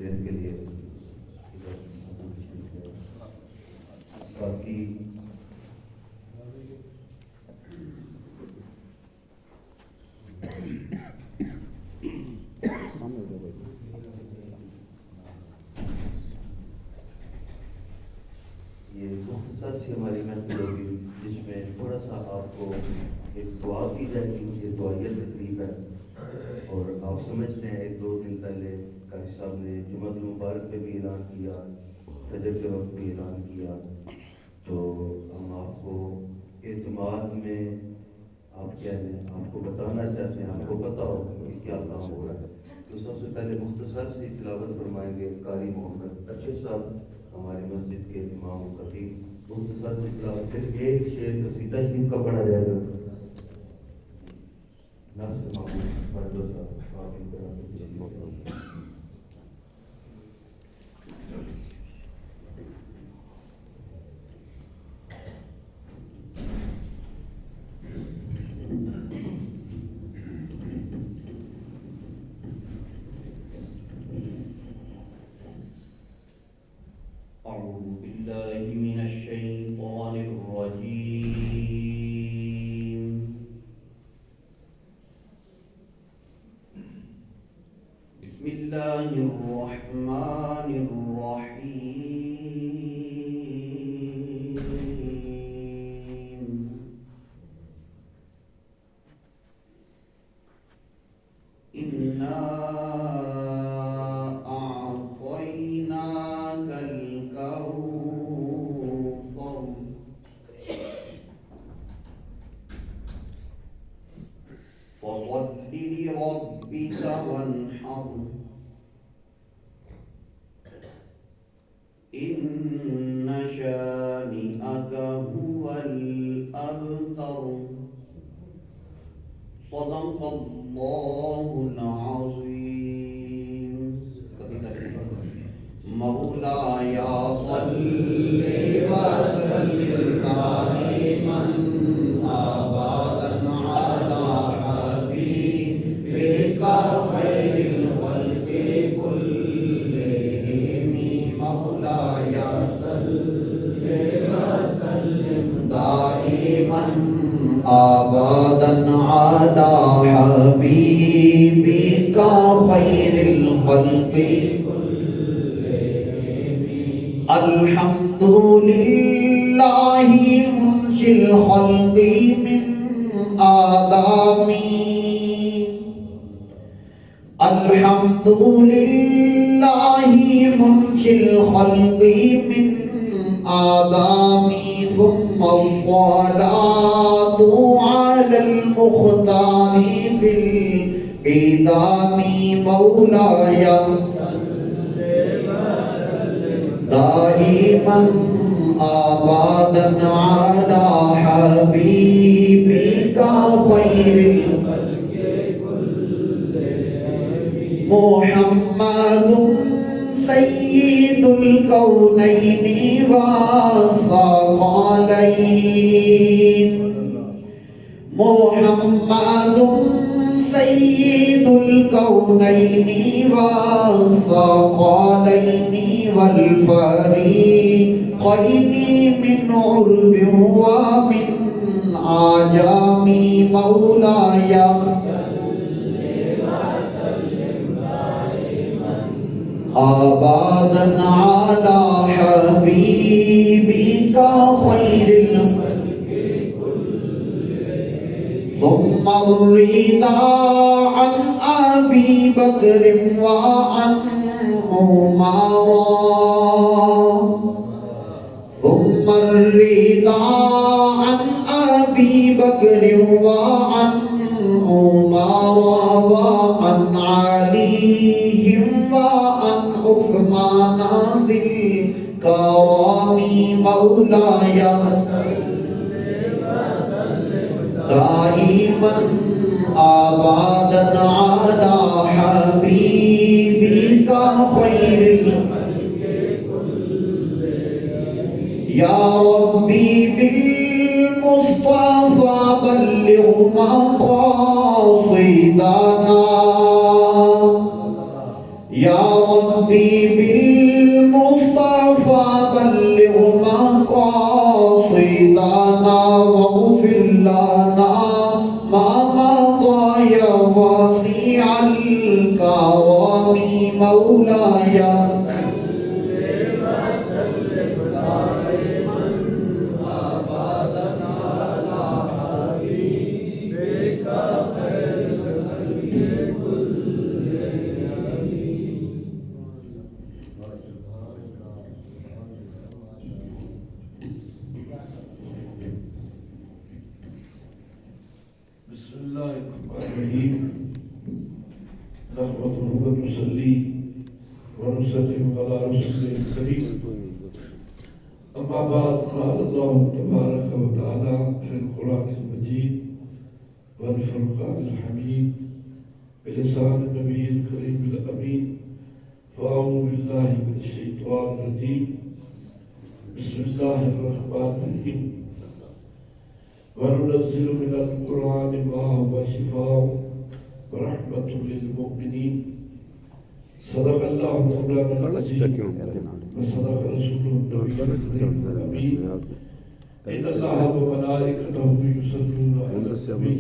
دین کے لیے باقی یہ مختصر سی ہماری محفل ہوگی جس میں تھوڑا سا آپ کو ایک دعا کی جائے گی. یہ دعائیہ تقریب ہے اور آپ سمجھتے ہیں 1-2 دن پہلے قاری صاحب نے جمعہ المبارک پہ بھی اعلان کیا, فجر کے وقت بھی اعلان کیا, تو ہم آپ کو اعتماد میں آپ کیا ہیں آپ کو بتانا چاہتے ہیں, آپ کو پتہ ہو کہ کیا کام ہو رہا ہے. تو سب سے پہلے مختصر سی تلاوت فرمائیں گے قاری محمد ارشد صاحب ہماری مسجد کے امام و خطیب. مختصر سی تلاوت, پھر ایک شعر قصیدہ شریف کا پڑھا جائے گا. ناصر محمود بردو صاحب آپ ان طرح سے أعوذ بالله من الشيطان الرجيم. بسم الله الرحمن الرحيم. إنا أعطيناك الكوثر فصل لربك وانحر إن شانئك هو الأبتر. صدق الله العظيم. مولاي صل وسلم دائما أبدا على حبيبك خير الخلق كلهم. مولاي صل وسلم دائما أبدا على حبيبك خير الخلق. الحمد لله منشئ الخلق من آدم. الحمد لله منشئ الخلق من آدم. ثم الصلاة على المختار في القدام. مولاي دائما أبدا على حبيبك خير الخلق كلهم. محمد سيد الكونين والثقلين. محمد سيد الكونين والثقلين والفريقين من عرب ومن عجم. مولاي أبدا على حبيبك خير الخلق كلهم. ثم الرضا عن أبي بكر وعن عمر. ثم الرضا عن أبي بكر وعن عمر وعن علي وعن عثمان ذي الكرم. مولاي دائما أبدا على حبيبك خير الخلق كلهم. يا ربي بالمصطفى بلغ مقاصدنا. يا ربي بالمصطفى بلغ مقاصدنا واغفر لنا ما مضى يا واسع الكرم مولاي بسم الله الرحمن الرحيم نحمده ونصلي ونسلم على رسوله الكريم أما بعد قال الله تبارك وتعالى في القرآن المجيد والفرقان الحميد بلسان النبي الكريم الأمين فأعوذ بالله من الشيطان الرجيم بسم الله الرحمن الرحيم وننزل من القرآن ما هو شفاء ورحمة للمؤمنين صدق الله مولانا العظيم وصدق رسوله النبي الكريم الأمين إن الله وملائكته يصلون على النبي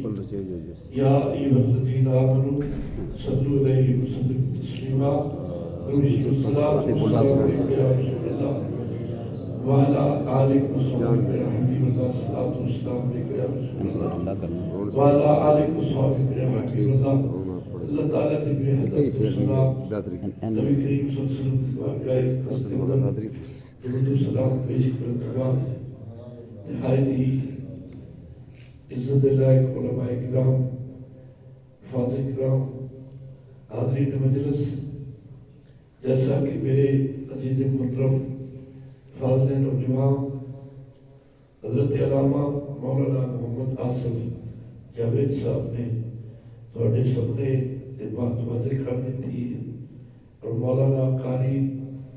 يا أيها الذين آمنوا صلوا عليه وسلموا تسليما روشي الصلاة والسلام عليك يا رسول الله وعلى آلك وصحبك يا حبيب الله الصلاة والسلام عليك يا رسول الله وعلى آلك وصحبك يا حبيب الله اللہ تعالیٰ کی بے حد سلام نبی کریم صلی اللہ علیہ وسلم کی بارگاہ درود و سلام پیش کرتے بعد نہایت ہی عزت لائق علماء کرام فاضل کرام حاضرین مجلس جیسا کہ میرے عزیز محترم فاضل نوجوان حضرت علامہ مولانا محمد آصف جاوید صاحب نے تھوڑے سامنے بات واضح کر دیتی ہے اور مولانا قاری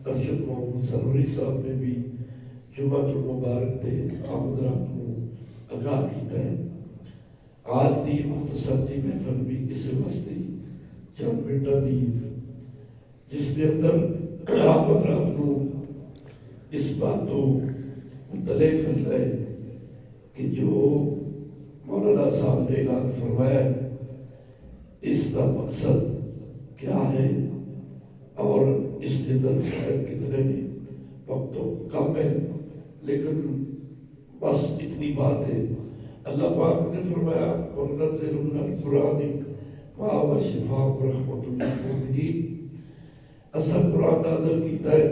ارشد محمد سروری صاحب نے بھی جمعۃ المبارک دے آمدرات کو آگاہ کیتا ہے آج دی مختصر جی محفل بھی اس واسطے چند منٹاں دی جس کے اندر آمدرات کو اس بات کو مطلع کرنا ہے کہ جو مولانا صاحب نے اعلان فرمایا ہے اس کا مقصد کیا ہے اور اس کے اندر فائد کتنے نے وقت تو کم ہے لیکن بس اتنی بات ہے اللہ پاک نے فرمایا وَنُنَزِّلُ مِنَ الْقُرْآنِ مَا هُوَ شِفَاءٌ وَرَحْمَةٌ لِلْمُؤْمِنِينَ اصل قرآن نازل کیتا ہے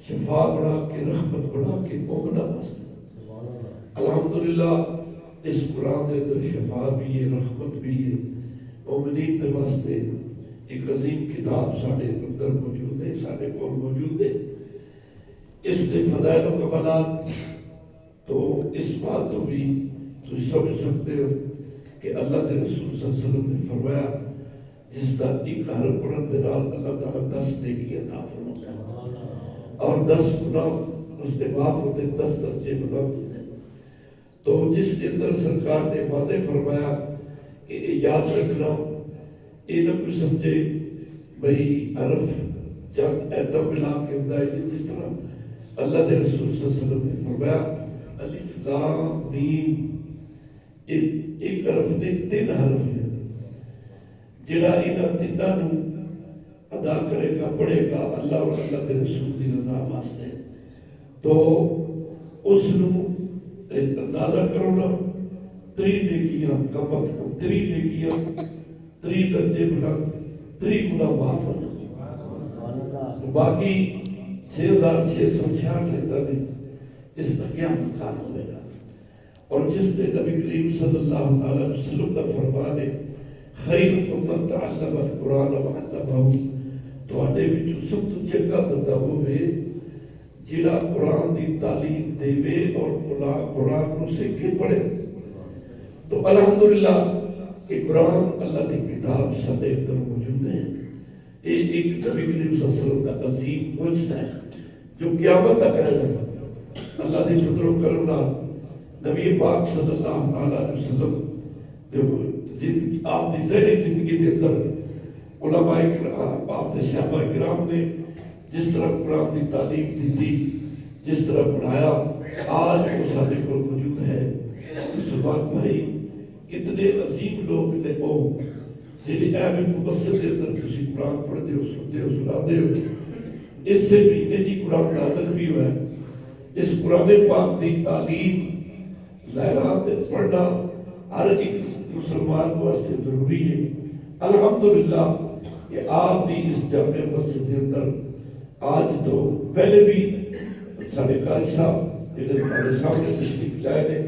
شفا بڑھا کے رحمت بڑھا کے مومنہ واسطے الحمدللہ اس قرآن کے اندر شفا بھی ہے رحمت بھی ہے مومنین کے واسطے ایک عظیم کتاب ساڑھے اندر موجود ہے ساڑھے کول موجود ہے اس کے فضائل و کمالات تو اس بات تو بھی تو سمجھ سکتے ہو کہ اللہ کے رسول صلی اللہ علیہ وسلم نے فرمایا جس کا ایک حرف پڑھن دے نال اللہ تعالیٰ 10 نیکی عطا فرماتا ہے اور 10 گناہ اس کے معاف ہوتے 10 درجے بلند ہوتے تو جس کے اندر سرکار نے واضح فرمایا کہ یاد رکھنا یہ نہ کوئی سمجھے بھئی عرف چند ایتم ملا کے ہدایت جس طرح اللہ کے رسول صلی اللہ علیہ وسلم نے فرمایا الف لام میم ایک حرف نے 3 حرف ہیں جڑا انہاں تیناں نوں ادا کرے گا پڑھے گا اللہ اور اللہ کے رسول کی رضا واسطے تو اس نوں اندازہ کرو نا 3 نیکیاں کم از کم 3 نیکیاں 3 درجے بلند 3 گناہ معاف ہو باقی 6666 لیتا نے اس کا کیا مقام ہوئے گا اور جس نے نبی کریم صلی اللہ علیہ وسلم کا فرمان ہے خیرکم من تعلم القرآن وعلمہ تو آنے بھی جو سب تو چنگا بندہ ہوئے جڑا قرآن دی تعلیم دے وے اور قرآن نو سیکھے پڑھے تو الحمدللہ کہ قرآن اللہ کی کتاب سارے اندر موجود ہے یہ ایک نبی کریم صلی اللہ علیہ وسلم کا عظیم معجزہ ہے جو قیامت تک رہے گا اللہ دی فضل و کرم نال نبی پاک صلی اللہ علیہ وسلم آپ دی ظاہری زندگی کے اندر علماء کرام آپ نے صحابہ کرام نے جس طرح قرآن کی تعلیم دیتی جس طرح پڑھایا آج وہ سارے کو موجود ہے مسلمان بھائی کتنے عظیم لوگ نے وہ جنہیں اہم مسجد کے اندر تسی قرآن پڑھتے ہو سنتے ہو سناتے ہو اس سے بھی نجی قرآن نازل بھی ہوا ہے اس قرآن پاک کی تعلیم لہرات پڑھنا ہر ایک مسلمان کو واسطے ضروری ہے الحمدللہ کہ آپ دی اس جامع مسجد کے اندر آج تو پہلے بھی سارے قاری صاحب جنہیں ہمارے سامنے تشریف لائے نے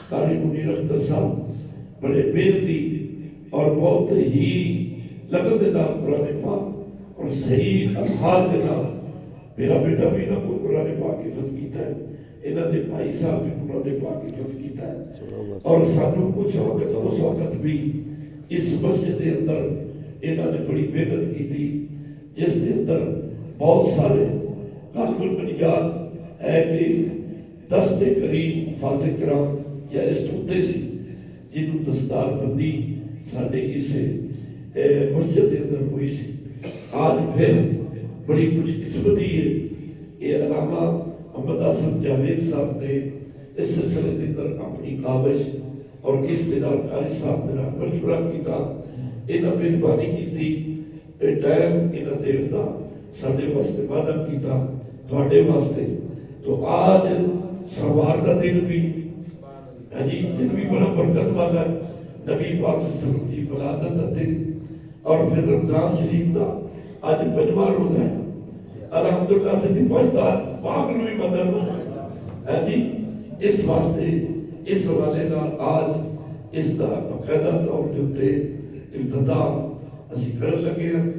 قاری منیر اختر صاحب بڑے محنتی اور بہت ہی لگن دے نام قرآن پاک اور صحیح الفاظ دے نام میرا بیٹا بھی نہ کوئی قرآن پاک حفظ کیتا ہے انہاں دے بھائی صاحب بھی قرآن پاک حفظ کیتا ہے اور سانو کچھ وقت اس وقت بھی اس مسجد کے اندر انہاں نے بڑی محنت کی تھی جس کے اندر بہت سارے غالب البنیاد ہے کہ 10 کے قریب حفاظ کرام یا اسٹوڈے سی جنہوں دستار بندی ساڑھے اس مسجد کے اندر ہوئی سی آج پھر بڑی خوش قسمتی ہے کہ علامہ محمد حسن جاوید صاحب نے اس سلسلے کے اندر اپنی کاوش اور اس کے نال قاری صاحب نے مشورہ کیتا انہاں مہربانی کی تھی ٹائم انہاں دیر دا ساڈے واسطے وعدہ کیتا تواڈے واسطے تو آج سوار کا دن بھی جی دن بھی بڑا برکت والا ہے نبی پاک صلی اللہ علیہ وسلم کی ولادت کا دن اور پھر رمضان شریف کا آج پنجواں روزہ ہے الحمدللہ سے بھی پاک نو ہی بدل ہے جی اس واسطے اس حوالے نال آج اس دا باقاعدہ طور تے اوتے افتتاح اسی کرن لگے ہیں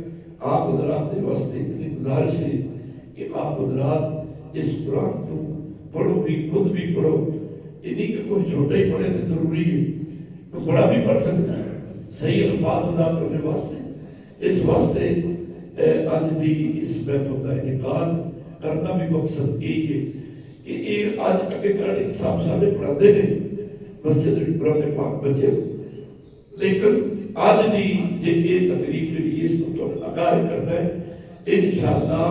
آپ حضرات دے واسطے اتنی گزارش ہے کہ آپ حضرات اس قرآن کو پڑھو بھی خود بھی پڑھو انہی کہ کوئی چھوٹا ہی پڑھے تو ضروری ہے تو بڑا بھی پڑھ سکتا ہے صحیح الفاظ ادا کرنے واسطے اس واسطے آج دی اس محفل کا انعقاد کرنا بھی مقصد یہی ہے کہ یہ آج اگے کرنے صاحب سارے پڑھاتے ہیں مسجد قرآن پاک بچے لیکن آج دی جے یہ تقریب جڑی اس کو تو آگاہ کرنا ہے انشاءاللہ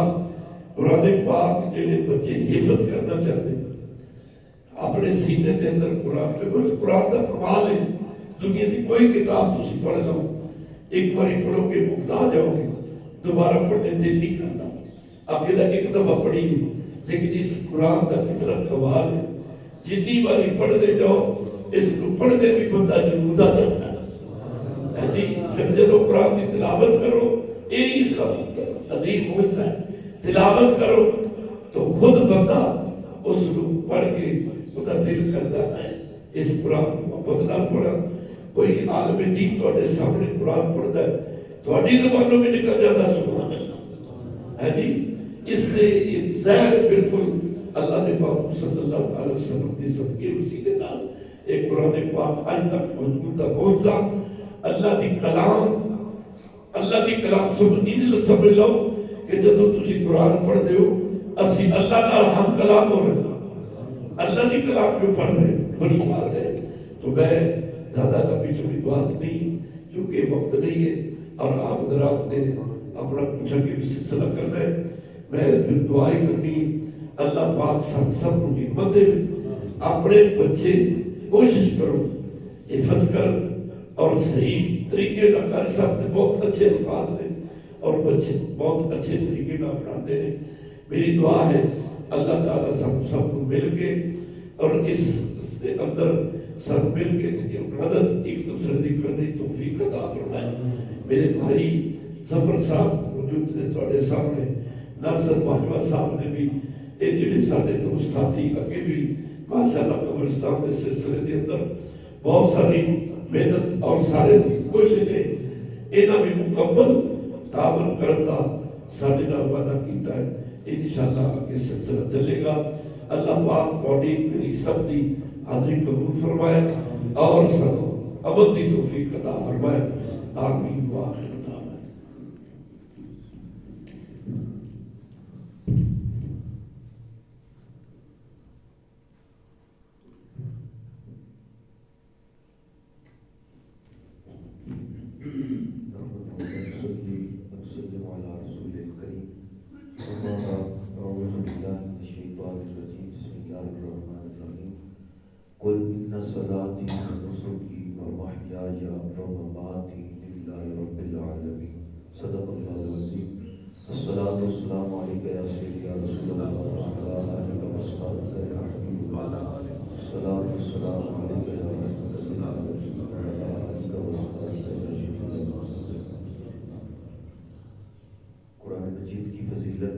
قرآن پاک جڑے بچے حفظ کرنا چاہتے ہیں اپنے سینے کے اندر قرآن پہ کچھ قرآن کا کمال ہے دنیا کی کوئی کتاب تسی پڑھ لو ایک باری پڑھو گے مکتا جاؤ گے دوبارہ پڑھنے دل نہیں کرتا عقیدہ ایک دفعہ پڑھی ہے لیکن اس قرآن کا کتنا کمال ہے جتنی باری پڑھنے جاؤ اس کو پڑھنے بھی بندہ جنودہ چڑھتا ہے جی پھر جب قرآن کی تلاوت کرو یہی سب عظیم معجزہ ہے تلاوت کرو تو خود بندہ اس کو پڑھ کے خدا دل کرتا ہے اس قرآن کو محبت نہ پڑھا کوئی عالم دین تواڈے سامنے قرآن پڑھتا ہے تواڈی زبانوں میں نکل جاتا سبحان اللہ ہے جی اس لیے یہ زہر بالکل اللہ نے محمد صلی اللہ علیہ وسلم کی صدقے وسیلے نال ایک قرآن پاک آج تک موجود ہے معجزہ اللہ دی کلام سمجھ لو کہ جب تسی قرآن پڑھتے ہو اسی اللہ نال ہم کلام ہو رہے اللہ دی کلام جو پڑھ رہے بڑی بات ہے تو میں زیادہ لمبی چوڑی بات نہیں کیونکہ وقت نہیں ہے اور آپ حضرات نے اپنا کچھ کے بھی سلسلہ کرنا ہے میں پھر دعائیں کرنی اللہ پاک سب کو ہمت دے اپنے بچے کوشش کرو حفظ کر اور صحیح طریقے کا قاری صاحب نے بہت اچھے الفاظ نے اور بچے بہت اچھے طریقے کا پڑھاتے ہیں میری دعا ہے اللہ تعالیٰ سب کو مل کے اور اس اندر سب مل کے مدد ایک دوسرے دی کرنے توفیق عطا فرمائے میرے بھائی ظفر صاحب موجود نے تواڈے سامنے ناصر باجوہ صاحب نے بھی یہ جڑے سارے دوست ساتھی اگے بھی ماشاءاللہ قبرستان کے سلسلے کے اندر بہت ساری محنت اور سارے کوشش ہے انہاں بھی مکمل تعاون کرن دا ساڈے نال وعدہ کیتا ہے انشاءاللہ آگے سلسلہ چلے گا اللہ پاک باڈی میری سب دی حاضری قبول فرمائے اور سب عمل دی توفیق عطا فرمائے آمین وآخر دعوانا أعوذ بالله من الشيطان الرجيم بسم الله الرحمن الرحيم قل إن صلاتي ونسكي ومحياي ومماتي لله رب العالمين صدق الله العظيم الصلاة والسلام عليك يا سيدي يا رسول الله وعلى آلك وأصحابك يا حبيب الله الصلاة والسلام عليك يا رحمة الله وعلى آلك وأصحابك يا شفيع الله. قرآن مجید کی فضیلت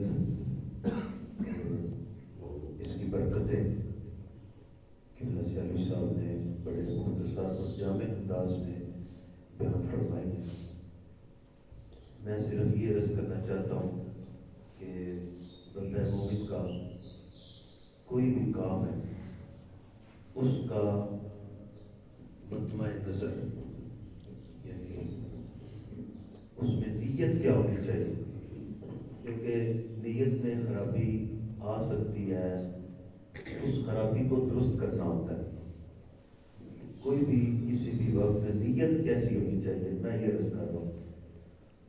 اور اس کی برکتیں قبلہ سیالی صاحب نے بڑے مختصر اور جامع انداز میں بیان فرمائی ہیں. میں صرف یہ عرض کرنا چاہتا ہوں کہ بندہ مومن کا کوئی بھی کام ہے اس کا مطمع نظر یعنی اس میں نیت کیا ہونی چاہیے، کیونکہ نیت میں خرابی آ سکتی ہے. اس خرابی کو درست کرنا ہوتا ہے. کوئی بھی کسی بھی وقت نیت کیسی ہونی چاہیے، میں یہ عرض کر رہا ہوں.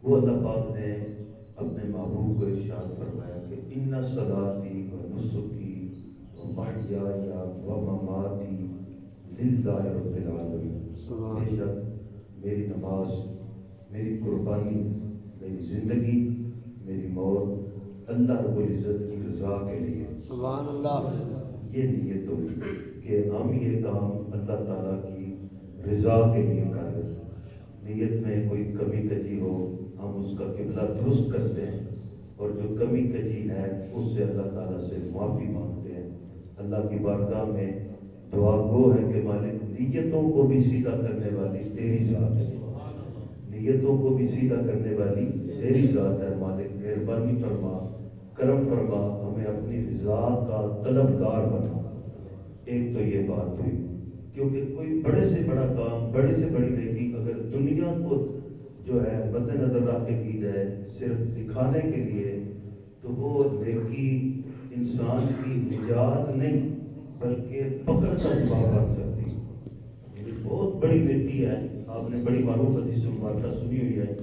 وہ اللہ پاک نے اپنے محبوب کو ارشاد فرمایا کہ ان صلاتی و نسکی و محیای و مماتی للہ رب العالمین. بے شک میری نماز، میری قربانی، میری زندگی، میری موت اللہ رب العزت کی رضا کے لیے. سبحان اللہ. یہ نیت ہوئی کہ ہم یہ کام اللہ تعالیٰ کی رضا کے لیے کر رہے ہیں. نیت میں کوئی کمی کجی ہو ہم اس کا قبلہ درست کرتے ہیں، اور جو کمی کجی ہے اس سے اللہ تعالیٰ سے معافی مانگتے ہیں. اللہ کی بارگاہ میں دعا گو ہے کہ مالک نیتوں کو بھی سیدھا کرنے والی تیری ذات ہے، نیتوں کو بھی سیدھا کرنے والی تیری ذات ہے. مالک مہربانی فرما، کرم فرما، ہمیں اپنی رضا کا طلبگار بنا. ایک تو یہ بات ہوئی، کیونکہ کوئی بڑے سے بڑا کام، بڑی سے بڑی نیکی اگر دنیا کو جو ہے مد نظر رکھ کے کی جائے صرف دکھانے کے لیے، تو وہ نیکی انسان کی نجات نہیں بلکہ پکڑ کا سبب بن سکتی ہے. یہ بہت بڑی نیکی ہے. آپ نے بڑی معروف حدیث مبارکہ سنی ہوئی ہے.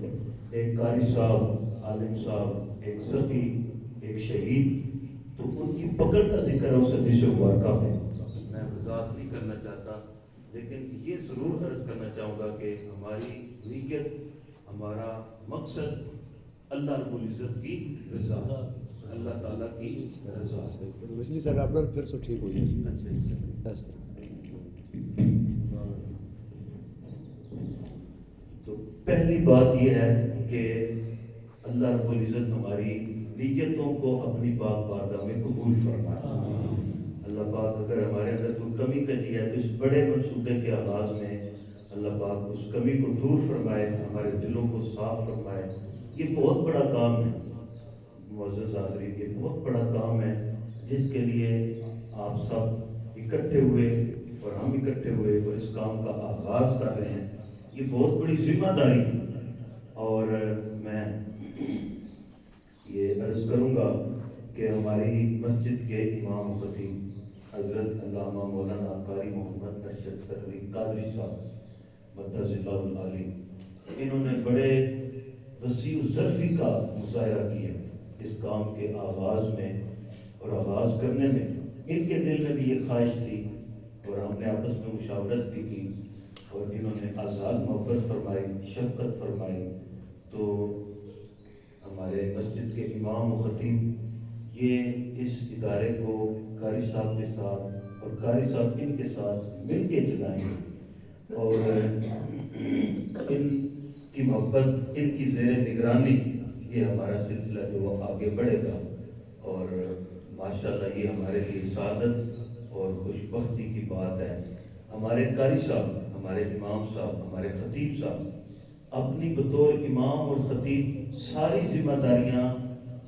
ایک قاری صاحب، عالم صاحب، ایک سخی، ایک شہید، تو ان کی پکڑ کا ذکر ہے اس حدیث مبارکہ میں. میں وضاحت نہیں کرنا چاہتا، لیکن یہ ضرور عرض کرنا چاہوں گا کہ ہماری نیت، ہمارا مقصد اللہ رب العزت کی رضا، اللہ تعالیٰ کی رضا. بجلی سر آپ لوگ پھر سے ٹھیک ہو جائے. تو پہلی بات یہ ہے کہ اللہ رب العزت ہماری نیتوں کو اپنی پاک بارگاہ میں قبول فرمائے. اللہ پاک اگر ہمارے اندر کوئی کمی کجی ہے تو اس بڑے منصوبے کے آغاز میں اللہ پاک اس کمی کو دور فرمائے، ہمارے دلوں کو صاف فرمائے. یہ بہت بڑا کام ہے معزز حاضرین، یہ بہت بڑا کام ہے جس کے لیے آپ سب اکٹھے ہوئے اور ہم اکٹھے ہوئے اور اس کام کا آغاز کر رہے ہیں. یہ بہت بڑی ذمہ داری ہے. اور میں یہ عرض کروں گا کہ ہماری مسجد کے امام خطیب حضرت علامہ مولانا قاری محمد ارشد سروی قادری صاحب مدث اللہ العالی، انہوں نے بڑے وسیع ظرفی کا مظاہرہ کیا اس کام کے آغاز میں اور آغاز کرنے میں. ان کے دل میں بھی یہ خواہش تھی اور ہم نے آپس میں مشاورت بھی کی اور انہوں نے آزاد محبت فرمائی، شفقت فرمائی. تو ہمارے مسجد کے امام و خطیب یہ اس ادارے کو قاری صاحب کے ساتھ اور قاری صاحب ان کے ساتھ مل کے چلائیں گے، اور ان کی محبت، ان کی زیر نگرانی یہ ہمارا سلسلہ جو وہ آگے بڑھے گا. اور ماشاءاللہ یہ ہمارے لیے سعادت اور خوش بختی کی بات ہے. ہمارے قاری صاحب، ہمارے امام صاحب، ہمارے خطیب صاحب اپنی بطور امام اور خطیب ساری ذمہ داریاں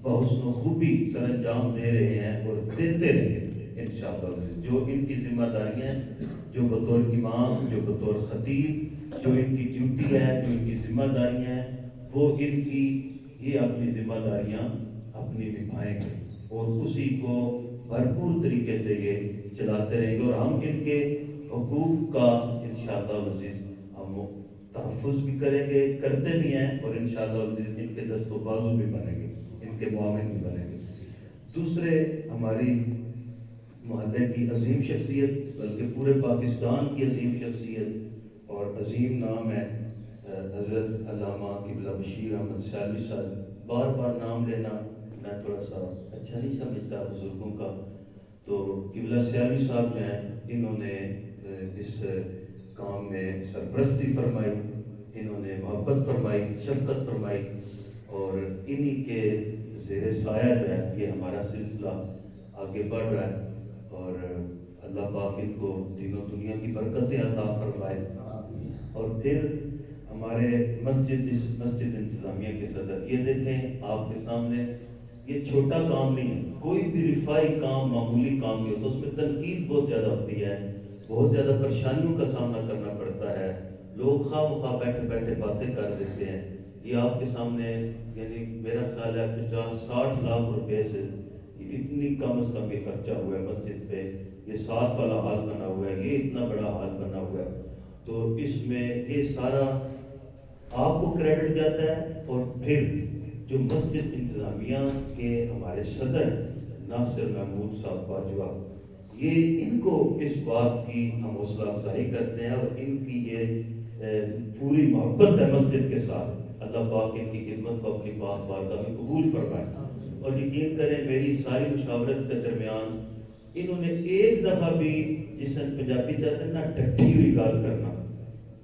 بحسن و خوبی سر انجام دے رہے ہیں اور دیتے رہیں گے انشاءاللہ. جو ان کی ذمہ داریاں ہیں، جو بطور امام، جو بطور خطیب، جو ان کی ڈیوٹی ہے، جو ان کی ذمہ داریاں ہیں، وہ ان کی یہ اپنی ذمہ داریاں اپنی نبھائیں گے اور اسی کو بھرپور طریقے سے یہ چلاتے رہیں گے. اور ہم ان کے حقوق کا انشاءاللہ العزیز ہم تحفظ بھی کریں گے، کرتے بھی ہیں، اور انشاءاللہ العزیز ان کے دست و بازو بھی بنیں گے، ان کے معاون بھی بنیں گے. ہماری محلے کی عظیم شخصیت بلکہ پورے پاکستان کی عظیم شخصیت اور عظیم نام ہے حضرت علامہ قبلہ بشیر احمد سیالوی صاحب. بار بار نام لینا میں تھوڑا سا اچھا نہیں سمجھتا بزرگوں کا. تو قبلہ سیالوی صاحب جو ہیں انہوں نے اس کام میں سرپرستی فرمائی, انہوں نے محبت فرمائی, شفقت فرمائی, اور انہی کے زیر سایہ جو ہے یہ ہمارا سلسلہ آگے بڑھ رہا ہے. اور اللہ پاک ان کو دین و دنیا کی برکتیں عطا فرمائے. اور پھر ہمارے اس مسجد انتظامیہ کے صدر, یہ دیکھیں آپ کے سامنے یہ چھوٹا کام نہیں ہے, کوئی بھی رفائی کام معمولی کام نہیں ہوتا, اس میں تنقید بہت زیادہ ہوتی ہے, بہت زیادہ پریشانیوں کا سامنا کرنا پڑتا ہے, لوگ خواہ مخواہ بیٹھے بیٹھے باتیں کر دیتے ہیں. یہ آپ کے سامنے یعنی میرا خیال ہے 50-60 لاکھ روپے سے اتنی کم از کم یہ خرچہ ہوا ہے مسجد پہ. یہ 7 والا ہال بنا ہوا ہے, یہ اتنا بڑا ہال بنا ہوا ہے. تو اس میں یہ سارا آپ کو کریڈٹ جاتا ہے. اور پھر جو مسجد انتظامیہ کے ہمارے صدر ناصر محمود صاحب باجوہ, یہ ان کو اس بات کی ہم حوصلہ افزائی کرتے ہیں, اور ان کی یہ پوری محبت ہے مسجد کے ساتھ. اللہ پاک ان کی خدمت کو اپنی پاک بارگاہ میں قبول فرمائے. اور یقین کریں میری ساری مشاورت کے درمیان انہوں نے ایک دفعہ بھی, جسے پنجابی چاہتے ہیں نا ڈٹھی ہوئی گال کرنا,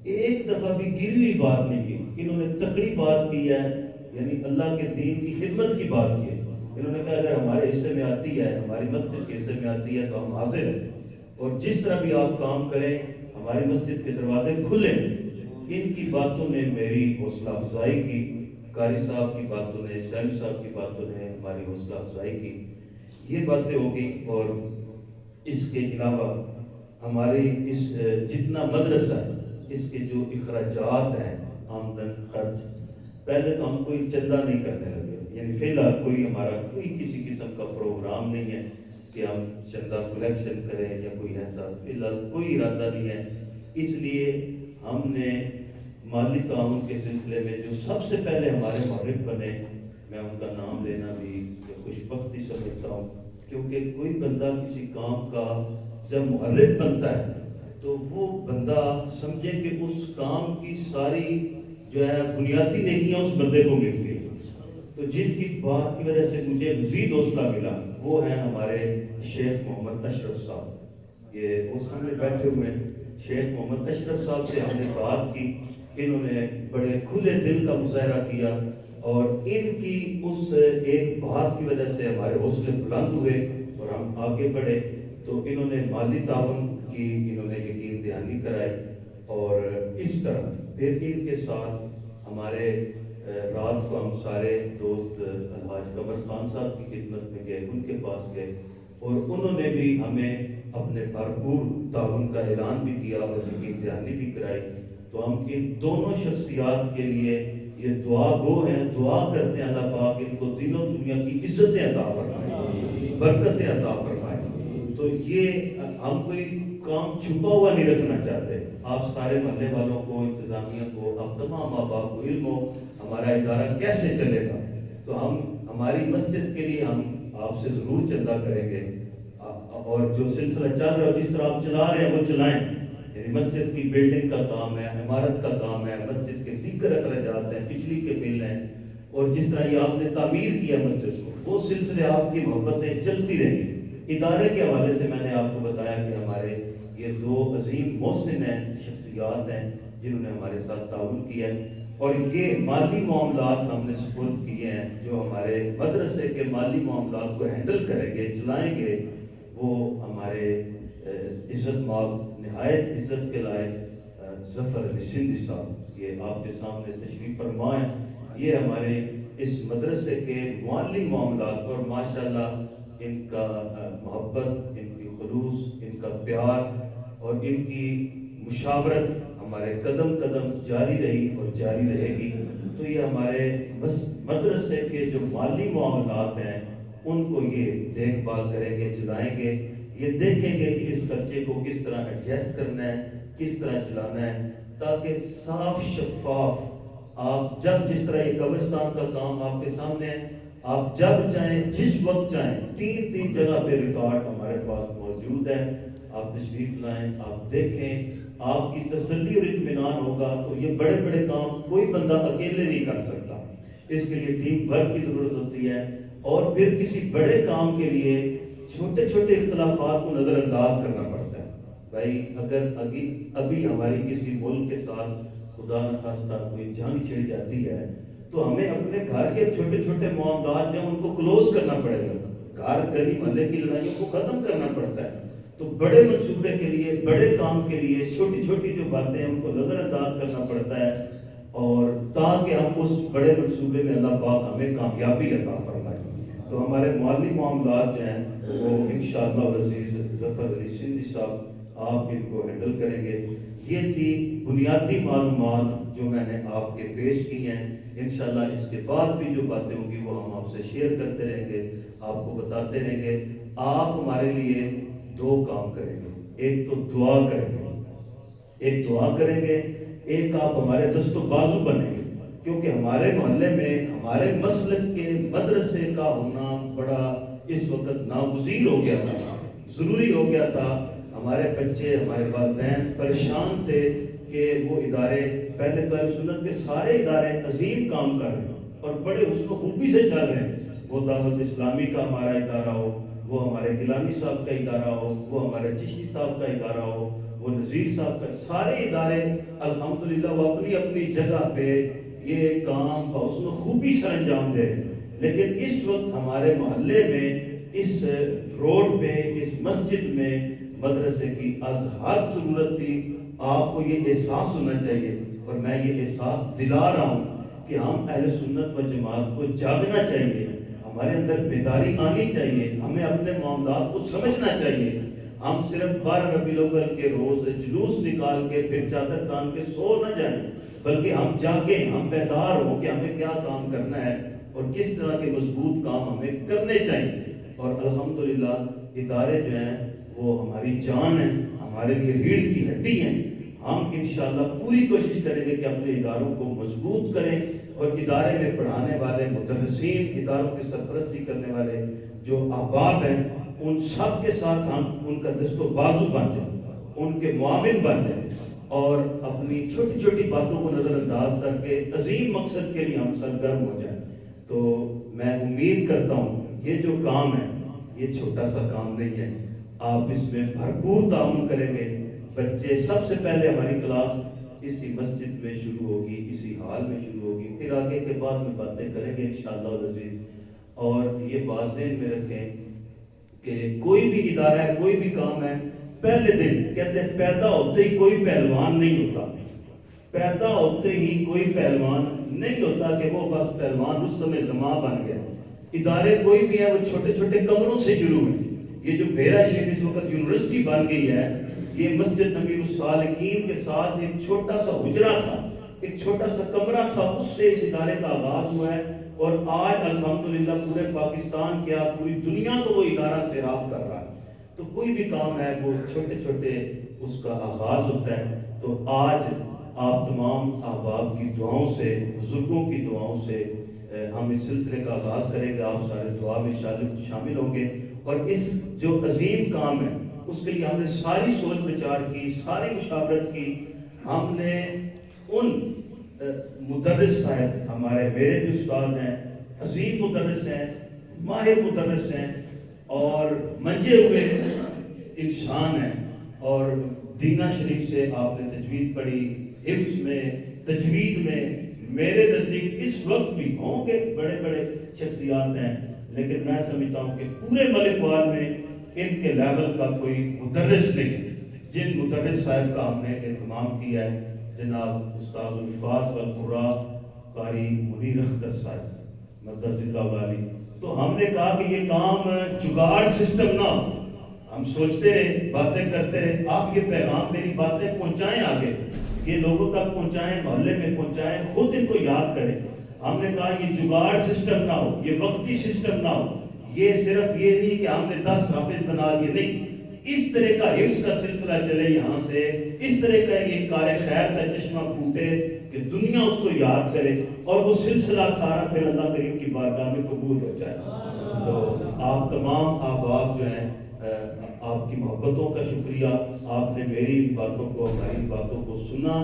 ایک دفعہ بھی گری ہوئی بات نہیں کی. انہوں نے تکڑی بات کی ہے, یعنی اللہ کے دین کی خدمت کی بات کی ہے. انہوں نے کہا اگر ہمارے حصے میں آتی ہے, ہماری مسجد کے حصے میں آتی ہے تو ہم حاضر ہیں, اور جس طرح بھی آپ کام کریں ہماری مسجد کے دروازے کھلے. ان کی باتوں نے میری حوصلہ افزائی کی, قاری صاحب کی باتوں نے, سیالوی صاحب کی باتوں نے ہماری حوصلہ افزائی کی. یہ باتیں ہو گئی. اور اس کے علاوہ ہماری اس جتنا مدرسہ ہے اس کے جو اخراجات ہیں, آمدن خرچ, پہلے تو ہم کوئی چندہ نہیں کرنے لگے, یعنی فی الحال کوئی ہمارا کوئی کسی قسم کا پروگرام نہیں ہے کہ ہم چندہ کلیکشن کریں یا کوئی ایسا, فی الحال کوئی ارادہ نہیں ہے. اس لیے ہم نے مالی تعاون کے سلسلے میں جو سب سے پہلے ہمارے محرک بنے, میں ان کا نام لینا بھی خوش بختی سمجھتا ہوں, کیونکہ کوئی بندہ کسی کام کا جب محرک بنتا ہے تو وہ بندہ سمجھے کہ اس کام کی ساری جو ہے بنیادی نیکیاں اس بندے کو ملتی ہیں. تو جن کی بات کی وجہ سے مجھے مزید حوصلہ ملا وہ ہیں ہمارے شیخ محمد اشرف صاحب. یہ وہ سامنے بیٹھے ہوئے ہیں, شیخ محمد اشرف صاحب سے ہم نے بات کی, انہوں نے بڑے کھلے دل کا مظاہرہ کیا, اور ان کی اس ایک بات کی وجہ سے ہمارے حوصلے بلند ہوئے اور ہم آگے بڑھے. تو انہوں نے مالی تعاون کی انہوں نے یقین دہانی کرائی, اور اس طرح پھر ان کے ساتھ ہمارے رات کو ہم سارے دوست الحاج قمر خان صاحب کی خدمت میں گئے, ان کے پاس گئے, اور انہوں نے بھی ہمیں اپنے بھرپور تعاون کا اعلان بھی کیا اور یقین دہانی بھی کرائی. تو ہم ان دونوں شخصیات کے لیے یہ دعا گو ہیں, دعا کرتے ہیں اللہ پاک ان کو دین و دنیا کی عزتیں عطا فرمائے, برکتیں عطا فرمائے. تو یہ ہم کوئی کام چھپا ہوا نہیں رکھنا چاہتے. آپ سارے محلے والوں کو, انتظامیہ کو, آپ تمام آباء کو علم ہو ہمارا ادارہ کیسے چلے گا. تو ہم ہماری مسجد کے لیے ہم آپ سے ضرور چندہ کریں گے, اور جو سلسلہ چل رہا ہے جس طرح آپ چلا رہے ہیں وہ چلائیں. یعنی مسجد کی بلڈنگ کا کام ہے, عمارت کا کام ہے, مسجد کے دیگر اخراجات ہیں, بجلی کے بل ہیں, اور جس طرح یہ آپ نے تعمیر کیا مسجد کو, وہ سلسلے آپ کی محبتیں چلتی رہیں گی. ادارے کے حوالے سے میں نے آپ کو بتایا کہ ہمارے یہ 2 عظیم محسن ہیں, شخصیات ہیں جنہوں نے ہمارے ساتھ تعاون کیا ہے, اور یہ مالی معاملات ہم نے سپرد کیے ہیں. جو ہمارے مدرسے کے مالی معاملات کو ہینڈل کریں گے, چلائیں گے, وہ ہمارے عزت مآب نہایت عزت کے لائق ظفر علی سندھی صاحب, یہ آپ کے سامنے تشریف فرما ہیں. یہ ہمارے اس مدرسے کے مالی معاملات, اور ماشاءاللہ ان کا محبت, ان کی خلوص, ان کا پیار اور ان کی مشاورت ہمارے قدم قدم جاری رہی اور جاری رہے گی. تو یہ ہمارے بس مدرسے کے جو مالی معاملات ہیں ان کو یہ دیکھ بھال کریں گے, چلائیں گے, یہ دیکھیں گے کہ اس خرچے کو کس طرح ایڈجسٹ کرنا ہے, کس طرح چلانا ہے, تاکہ صاف شفاف آپ جب جس طرح یہ قبرستان کا کام آپ کے سامنے ہے, آپ جب چاہیں جس وقت چاہیں 3 جگہ پہ ریکارڈ ہمارے پاس موجود ہے. آپ تشریف لائیں, آپ دیکھیں, آپ کی تسلی اور اطمینان ہوگا. تو یہ بڑے بڑے کام کوئی بندہ اکیلے نہیں کر سکتا, اس کے لیے ٹیم ورک کی ضرورت ہوتی ہے. اور پھر کسی بڑے کام کے لیے چھوٹے چھوٹے اختلافات کو نظر انداز کرنا پڑتا ہے. بھائی اگر ابھی ہماری کسی ملک کے ساتھ خدا نخواستہ کوئی جنگ چھڑ جاتی ہے تو ہمیں اپنے گھر کے چھوٹے چھوٹے معاملات جو ہیں ان کو کلوز کرنا پڑے گا. گھر گلی محلے کی لڑائیوں کو ختم کرنا پڑتا ہے. تو بڑے منصوبے کے لیے, بڑے کام کے لیے چھوٹی چھوٹی جو باتیں ہیں ان کو نظر انداز کرنا پڑتا ہے, اور تاکہ ہم اس بڑے منصوبے میں اللہ پاک ہمیں کامیابی عطا فرمائے. تو ہمارے مالی معاملات جو ہیں وہ انشاءاللہ العزیز ظفر علی سندھی صاحب آپ ان کو ہینڈل کریں گے. یہ تھی بنیادی معلومات جو میں نے آپ کے پیش کی ہیں. انشاءاللہ اس کے بعد بھی جو باتیں ہوں گی وہ ہم آپ سے شیئر کرتے رہیں گے, آپ کو بتاتے رہیں گے. آپ ہمارے لیے 2 کام کریں گے, ایک تو دعا کریں گے, ایک آپ ہمارے دست و بازو بنیں گے, کیونکہ ہمارے محلے میں ہمارے مسلک کے مدرسے کا ہونا بڑا اس وقت ناگزیر ہو گیا تھا, ضروری ہو گیا تھا. ہمارے بچے, ہمارے والدین پریشان تھے کہ وہ ادارے, پہلے تو اہل سنت کے سارے ادارے عظیم کام کر رہے ہیں اور بڑے حسن و خوبی سے چل رہے ہیں. وہ دعوت اسلامی کا ہمارا ادارہ ہو, وہ ہمارے گیلانی صاحب کا ادارہ ہو, وہ ہمارے چشتی صاحب کا ادارہ ہو, وہ نذیر صاحب کا, سارے ادارے الحمدللہ وہ اپنی اپنی جگہ پہ یہ کام بحسن و خوبی سے انجام دے رہے ہیں. لیکن اس وقت ہمارے محلے میں, اس روڈ پہ, اس مسجد میں مدرسے کی از حد ضرورت تھی. آپ کو یہ احساس ہونا چاہیے, اور میں یہ احساس دلا رہا ہوں کہ ہم اہل سنت و جماعت کو جاگنا چاہیے, ہمارے اندر بیداری آنی چاہیے, ہمیں اپنے معاملات کو سمجھنا چاہیے. ہم صرف 12 ربیع الاول کے روز جلوس نکال کے پھر چادر تان کے سو نہ جائیں, بلکہ ہم جاگیں, ہم بیدار ہو کہ ہمیں کیا کام کرنا ہے اور کس طرح کے مضبوط کام ہمیں کرنے چاہیے. اور الحمدللہ ادارے جو ہیں وہ ہماری جان ہیں, ہمارے لیے ریڑھ کی ہڈی ہیں. ہم انشاءاللہ پوری کوشش کریں گے کہ اپنے اداروں کو مضبوط کریں, اور ادارے میں پڑھانے والے مدرسین, اداروں کی سرپرستی کرنے والے جو احباب ہیں, ان سب کے ساتھ ہم ان کا دست و بازو بن جائیں, ان کے معاون بن جائیں, اور اپنی چھوٹی چھوٹی باتوں کو نظر انداز کر کے عظیم مقصد کے لیے ہم سرگرم ہو جائیں. تو میں امید کرتا ہوں یہ جو کام ہے یہ چھوٹا سا کام نہیں ہے, آپ اس میں بھرپور تعاون کریں گے. بچے سب سے پہلے ہماری کلاس اسی مسجد میں شروع ہوگی, اسی حال میں شروع ہوگی, پھر آگے کے بعد میں باتیں کریں گے انشاءاللہ العزیز. اور یہ بات ذہن میں رکھیں کہ کوئی بھی ادارہ ہے, کوئی بھی کام ہے, پہلے دن کہتے ہیں پیدا ہوتے ہی کوئی پہلوان نہیں ہوتا, پیدا ہوتے ہی کوئی پہلوان نہیں ہوتا کہ وہ بس پہلوان رستم زماں بن گیا. ادارے کوئی بھی ہے وہ چھوٹے چھوٹے کمروں سے شروع ہیں. یہ جو بیرا شریف اس وقت یونیورسٹی بن گئی ہے, یہ مسجد امیر الصالحین کے ساتھ ایک چھوٹا سا حجرہ تھا, ایک چھوٹا سا کمرہ تھا, اس سے اس ادارے کا آغاز ہوا ہے. اور آج الحمدللہ پورے پاکستان کیا پوری دنیا کو وہ ادارہ سیراب کر رہا ہے. تو کوئی بھی کام ہے وہ چھوٹے چھوٹے اس کا آغاز ہوتا ہے. تو آج آپ تمام احباب کی دعاؤں سے, بزرگوں کی دعاؤں سے ہم اس سلسلے کا آغاز کریں گے. آپ سارے دعا میں شامل ہوں گے, اور اس جو عظیم کام ہے اس کے لیے ہم نے ساری سوچ بچار کی, ساری مشاورت کی. ہم نے ان مدرس صاحب, ہمارے میرے بھی استاد ہیں, عظیم مدرس ہیں, ماہر مدرس ہیں, اور منجے ہوئے انسان ہیں, اور دینا شریف سے آپ نے تجوید پڑھی, حفظ میں, تجوید میں, میرے نزدیک اس وقت بھی ہوں گے بڑے بڑے شخصیات ہیں, لیکن میں سمجھتا ہوں کہ پورے ملک وال میں ان کے لیول کا کوئی مدرس نہیں. جن مدرس صاحب کا ہم نے اہتمام کیا ہے جناب استاد الفاظ والقراء قاری منیر اختر صاحب مدث اللہ علی. تو ہم نے کہا کہ یہ کام جگاڑ سسٹم نہ ہو, ہم سوچتے رہے, باتیں کرتے رہے, آپ یہ پیغام میری باتیں پہنچائیں آگے, یہ لوگوں تک پہنچائیں, محلے میں پہنچائیں, خود ان کو یاد کریں. ہم نے کہا یہ جگاڑ سسٹم نہ ہو, یہ وقتی سسٹم نہ ہو, یہ صرف یہ نہیں کہ ہم نے 10 حافظ بنا لیے, نہیں, اس طرح کا حفظ کا سلسلہ چلے یہاں سے, اس طرح کا یہ کار خیر کا چشمہ پھوٹے, کہ دنیا اس کو یاد کرے اور وہ سلسلہ سارا پھر اللہ کریم کی بارگاہ میں قبول ہو جائے۔ تو آپ تمام احباب جو ہیں آپ کی محبتوں کا شکریہ، آپ نے میری باتوں کو، ہماری باتوں کو سنا،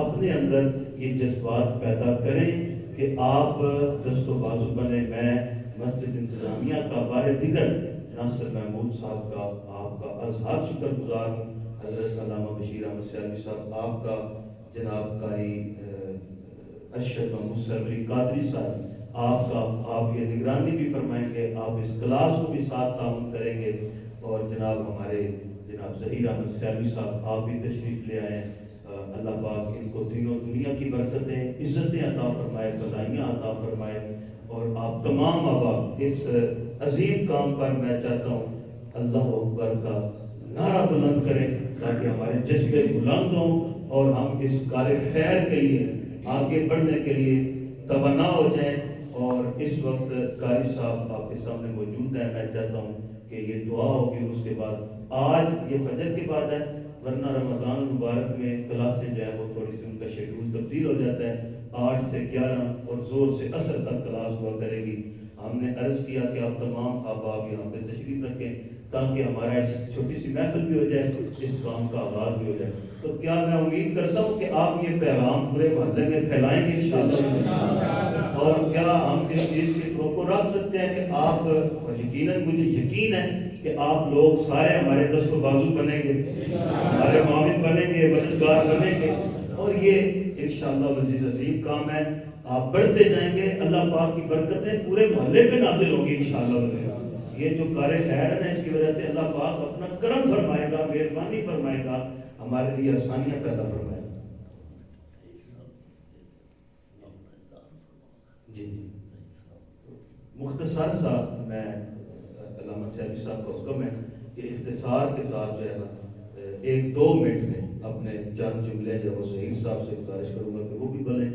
اپنے اندر یہ جذبات پیدا کریں کہ آپ دست و بازو بنے۔ میں مسجد انتظامیہ کا بارے دیگر ناصر محمود صاحب کا، آپ کا ازحد شکر گزار ہوں، حضرت علامہ بشیر احمد سیالوی صاحب، آپ کا جناب قاری ارشد محمود سروری قادری صاحب، آپ کا، آپ یہ نگرانی بھی فرمائیں گے، آپ اس کلاس کو بھی ساتھ تعاون کریں گے، اور جناب ہمارے جناب ظہیر احمد سیالوی صاحب، آپ بھی تشریف لے آئے ہیں۔ اللہ پاک ان کو دینوں دنیا کی برکتیں، عزتیں عطا فرمائے، بھلائیاں عطا فرمائے، اور آپ تمام احباب اس عظیم کام پر میں چاہتا ہوں اللہ اکبر کا نعرہ بلند کریں تاکہ ہمارے جذبے بلند ہوں اور ہم اس کار خیر کے لیے آگے بڑھنے کے لیے توانا ہو جائیں۔ اور اس وقت قاری صاحب آپ کے سامنے موجود ہیں، میں چاہتا ہوں کہ یہ دعا ہوگی، اس کے بعد آج یہ فجر کے بعد ہے، ورنہ رمضان المبارک میں کلاسیں جو ہے وہ تھوڑی سی ان کا شیڈول تبدیل ہو جاتا ہے، 8 سے 11 اور زور سے عصر تک کلاس ہوا کرے گی۔ ہم نے عرض کیا کہ آپ تمام احباب یہاں پہ تشریف رکھیں تاکہ ہمارا اس چھوٹی سی محفل بھی ہو جائے، اس کام کا آغاز بھی ہو جائے۔ تو کیا میں امید کرتا ہوں کہ آپ یہ پیغام پورے محلے میں پھیلائیں گے انشاءاللہ، اور کیا ہم اس چیز کی توقع رکھ سکتے ہیں کہ آپ، اور یقیناً مجھے یقین ہے کہ آپ لوگ سارے ہمارے دست و بازو بنیں گے، ہمارے معاون بنیں گے، مددگار بنیں گے، اور یہ انشاءاللہ عزیز عظیم کام ہے۔ آپ بڑھتے جائیں گے، اللہ پاک کی برکتیں پورے محلے پہ نازل ہوں گی انشاءاللہ۔ یہ جو کار خیر ہے نا، اس کی وجہ سے اللہ پاک اپنا کرم فرمائے گا، مہربانی فرمائے گا، ہمارے لیے آسانیاں پیدا فرمائے گا۔ جی مختصر سا میں علامہ سیالوی صاحب کا حکم ہے کہ اختصار کے ساتھ جو ہے نا 1-2 منٹ میں اپنے چند جملے جو وہ شہید صاحب سے گزارش کروں گا کہ وہ بھی بولیں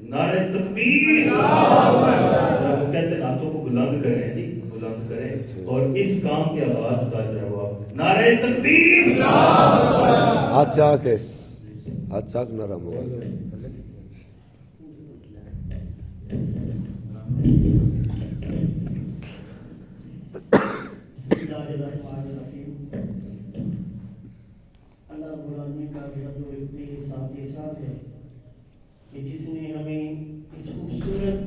نعرہ تکبیر، وہ کہتے ہیں نعتوں کو بلند کریں، جی بلند کریں، اور اس کام کے آغاز کا جو ہے وہ نعرہ تکبیر، ہاتھ چاک ہے، ہاتھ چاک نرم ہوا۔ بسم اللہ الرحمن الرحیم۔ اللہ رب العالمین کا بحمد و ابن ساتھ ہے کہ جس نے ہمیں اس خوبصورت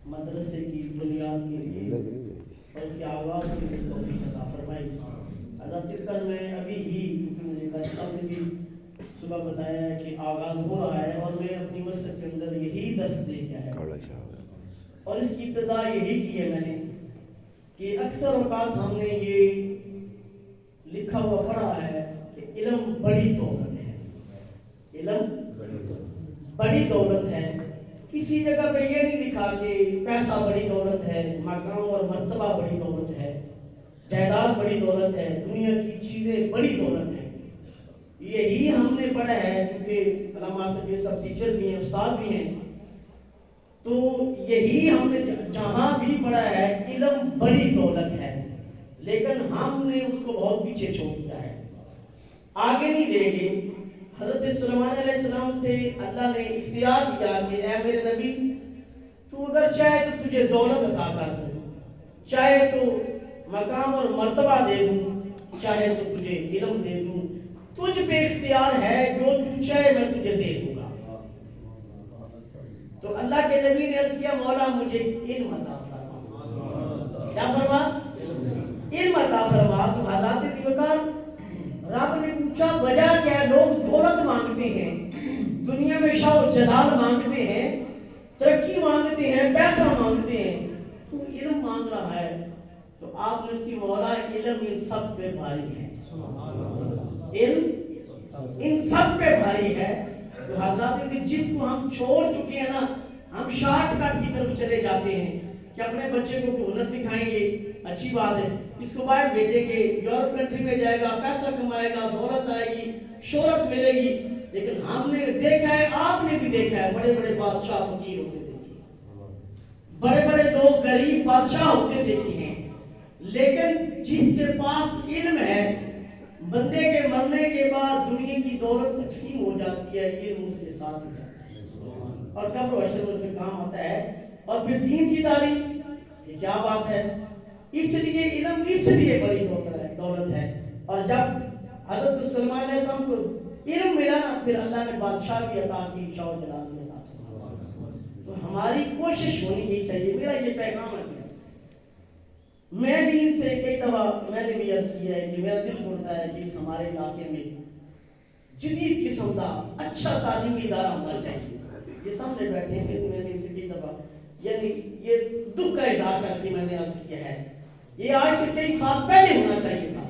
مدرسے کی بنیاد کے لیے اور اس کے آغاز کے لیے توفیق عطا فرمائی۔ حضرت ترکن میں ابھی ہی، کیونکہ مجھے قاری صاحب نے بھی صبح بتایا ہے کہ آغاز ہو رہا ہے، اور میں اپنی مسجد کے اندر یہی درس دے کے آیا اور اس کی ابتدا یہی کی ہے میں نے کہ اکثر اوقات ہم نے یہ لکھا ہوا پڑھا ہے کہ علم بڑی دولت ہے، علم بڑی دولت ہے۔ کسی جگہ پہ یہ نہیں لکھا کہ پیسہ بڑی دولت ہے، مقام اور مرتبہ بڑی دولت ہے، جائیداد بڑی دولت ہے، دنیا کی چیزیں بڑی دولت ہیں۔ یہی ہم نے پڑھا ہے، کیونکہ علماء سے یہ سب ٹیچر بھی ہیں، استاد بھی ہیں، تو یہی ہم نے جہاں بھی پڑھا ہے علم بڑی دولت ہے، لیکن ہم نے اس کو بہت پیچھے چھوڑ دیا ہے، آگے نہیں لے گئے۔ حضرت سلیمان علیہ السلام سے اللہ نے اختیار دیا کہ اے میرے نبی، تو اگر چاہے تو تجھے دولت عطا کر دوں، چاہے تو مقام اور مرتبہ دے دوں، چاہے تو تجھے علم دے دوں، تجھ پہ اختیار ہے، جو تو چاہے میں تجھے دے دوں گا۔ تو اللہ کے نبی نے عرض کیا مولا مجھے علم عطا فرما، کیا فرما؟ علم عطا فرما۔ تو حضرات ذوالفقار رب نے پوچھا وجہ کیا ہے؟ لوگ دولت مانگتے ہیں، دنیا میں شاہ و جلال مانگتے ہیں، ترقی مانگتے ہیں، پیسہ مانگتے ہیں، تو علم مانگ رہا ہے۔ تو آپ نے اس کی مولا علم ان سب پہ بھاری ہے، علم ان سب پہ بھاری ہے۔ تو حضرات جس کو ہم چھوڑ چکے ہیں نا، ہم شارٹ کٹ کی طرف چلے جاتے ہیں کہ اپنے بچے کو ہنر سکھائیں گے، اچھی بات ہے، اس کو باہر بھیجیں گے، یورپ کنٹری میں جائے گا، پیسہ کمائے گا، دولت آئے گی، شہرت ملے گی۔ لیکن ہم نے دیکھا ہے، آپ نے بھی دیکھا ہے، بڑے بڑے بادشاہ فقیر ہوتے دیکھے، بڑے بڑے لوگ غریب بادشاہ ہوتے دیکھے ہیں، لیکن جس کے پاس علم ہے، بندے کے مرنے کے بعد دنیا کی دولت تقسیم ہو جاتی ہے، علم اس کے ساتھ اور قبر و حشر میں اس کے کام آتا ہے. اور پھر دین کی تعلیم، یہ کیا بات ہے. اس لیے علم اس لیے بڑی دولت ہے. اور جب حضرت سلمان علیہ السلام کو علم ملا نا، پھر اللہ نے بادشاہ بھی عطا کی، شاہ جلال بھی عطا کی. تو ہماری کوشش ہونی ہی چاہیے. میرا یہ پیغام ہے. میں بھی ان سے کئی دفعہ میں نے بھی عرض کیا ہے کہ میرا دل بڑھتا ہے کہ اس ہمارے علاقے میں جدید قسم کا اچھا تعلیمی ادارہ ہونا چاہیے. یہ سامنے بیٹھے ہیں کہ میں نے ان سے کئی دفعہ یعنی یہ دکھ کا اظہار کر کے میں نے عرض کیا ہے. یہ آج سے کئی سال پہلے ہونا چاہیے تھا،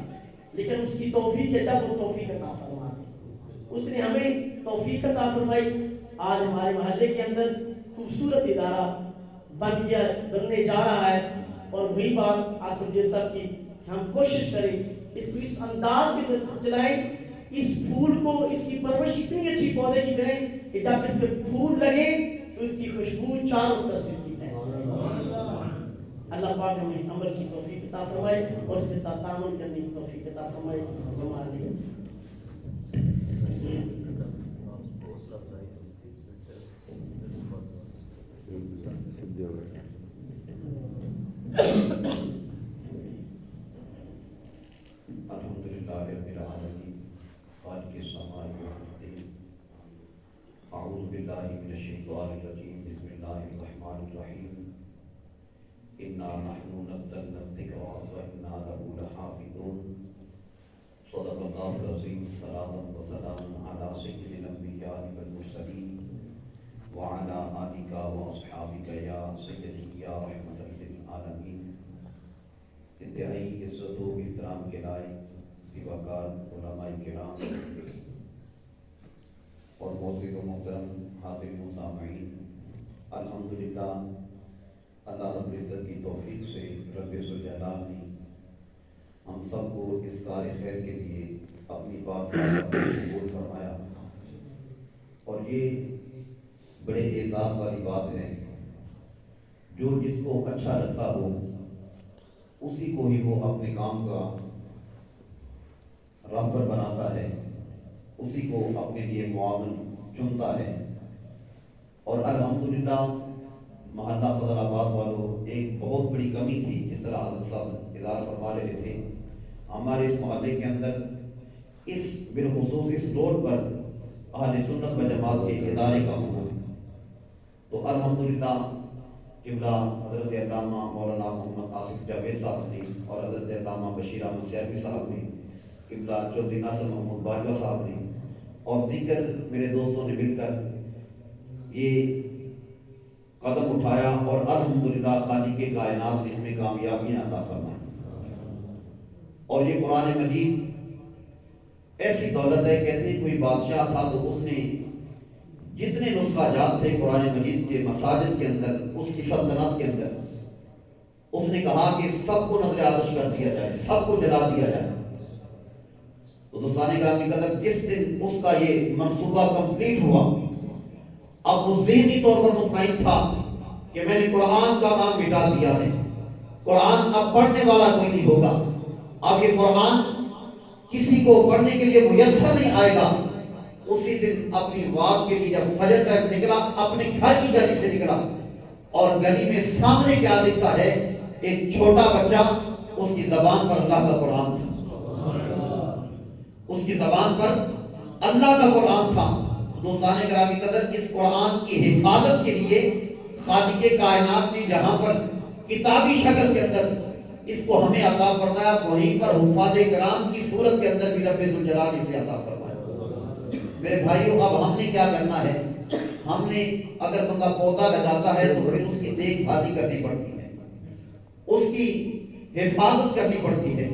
لیکن اس کی توفیق ہے جب وہ توفیق عطا فرما دی. اس نے ہمیں توفیق عطا فرمائی. آج ہمارے محلے کے اندر خوبصورت ادارہ بننے جا رہا ہے. اور وہی بات آصف جی صاحب کی، ہم کوشش کریں اس کو اس انداز کے ساتھ چلائیں. اس پھول کو، اس کی پرورش اتنی اچھی پودے کی کریں کہ جب اس پہ پھول لگے تو اس کی خوشبو چاروں طرف اس کی پھیلے. اللہ پاک ہمیں عمل کی توفیق عطا فرمائے اور اس کے ساتھ تعامل کرنے کی توفیق عطا فرمائے. الحمدللہ رب العالمین خالق السماء والارض. اعوذ باللہ من الشیطان الرجیم. بسم اللہ الرحمن الرحیم. انا نحن نزلنا الذکر وانا له لحافظون. صدق اللہ العظیم. صلاۃ وسلام علی سید الانبیاء والمرسلین وعلی آلک واصحابک یا سیدی یا رحمۃ للعالمین. انتہائی عزت و احترام کے لائق وقار علماء کرام اور معزز و محترم حاضرین و سامعین، الحمدللہ اللہ رب العزت کی توفیق سے رب ذوالجلال نے ہم سب کو اس کار خیر کے لیے اپنی پاک قبول فرمایا. اور یہ بڑے اعزاز والی بات ہے. جو جس کو اچھا لگتا ہو اسی کو ہی وہ اپنے کام کا رہبر بناتا ہے، اسی کو اپنے لیے معاون چنتا ہے. اور الحمدللہ محلہ فضل آباد والوں ایک بہت بڑی کمی تھی، جس طرح حضرت صاحب اظہار فرما رہے تھے. ہمارے اس محلے کے اندر اس بالخصوص اس روڈ پر اہل سنت و جماعت کے ادارے کا ہونا، تو الحمدللہ قبلہ حضرت علامہ مولانا محمد آصف جاوید صاحب نے اور حضرت علامہ بشیر احمد سیالوی صاحب نے، قبلہ چودھری ناصر محمود باجوہ صاحب نے اور دیگر میرے دوستوں نے مل کر یہ قدم اٹھایا اور الحمدللہ خالق کائنات نے ہمیں کامیابیاں عطا فرمائی. اور یہ قرآن مجید ایسی دولت ہے. کہتے ہیں کوئی بادشاہ تھا تو اس نے جتنے نسخہ جات تھے قرآن مجید کے مساجد کے اندر، اس کی سلطنت کے اندر، اس نے کہا کہ سب کو نظر آتش کر دیا جائے، سب کو جلا دیا جائے. تو دوستان گرامی قدر جس دن اس کا یہ منصوبہ کمپلیٹ ہوا، اب وہ ذہنی طور پر مطمئن تھا کہ میں نے قرآن کا نام مٹا دیا ہے، قرآن اب پڑھنے والا کوئی نہیں ہوگا. اب یہ قرآن کسی کو پڑھنے کے لیے میسر نہیں آئے گا. اسی دن اپنی واک کے لیے جب فجر ٹائم نکلا، اپنے گھر کی گلی سے نکلا اور گلی میں سامنے کیا دکھتا ہے؟ ایک چھوٹا بچہ، اس کی زبان پر اللہ کا قرآن تھا، اس کی زبان پر اللہ کا قرآن تھا. دوستان گرامی قدر اس قرآن کی حفاظت کے لیے خالق کائنات نے جہاں پر کتابی شکل کے اندر اس کو ہمیں عطا فرمایا، وہیں پر حفاظ کرام کی صورت کے اندر بھی رب ذوالجلال اسے عطا فرمایا. میرے بھائیوں، اب ہم نے کیا کرنا ہے؟ ہم نے اگر بندہ پودا لگاتا ہے تو پھر اس کی دیکھ بھالی کرنی پڑتی ہے، اس کی حفاظت کرنی پڑتی ہے،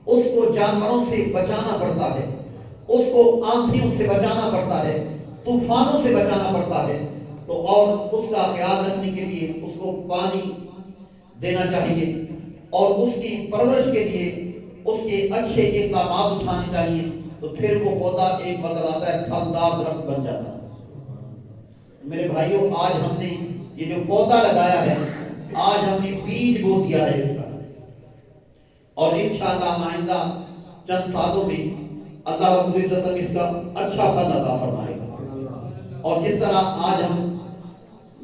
اس کو جانوروں سے بچانا پڑتا ہے، اس کو آندھیوں سے بچانا پڑتا ہے، طوفانوں سے بچانا پڑتا ہے. تو اور اس کا خیال رکھنے کے لیے اس کو پانی دینا چاہیے اور اس کی پرورش کے لیے اس کے اچھے اقدامات اٹھانے چاہیے. تو پھر وہ پودا ایک وقت آتا ہے پھلدار درخت بن جاتا ہے. میرے بھائیوں، آج ہم نے یہ جو پودا لگایا ہے، آج ہم نے بیج بو دیا ہے اس کا، اور انشاءاللہ آئندہ چند سالوں میں اللہ رب العزت اس کا اچھا پھل عطا فرمائے گا. اور جس طرح آج ہم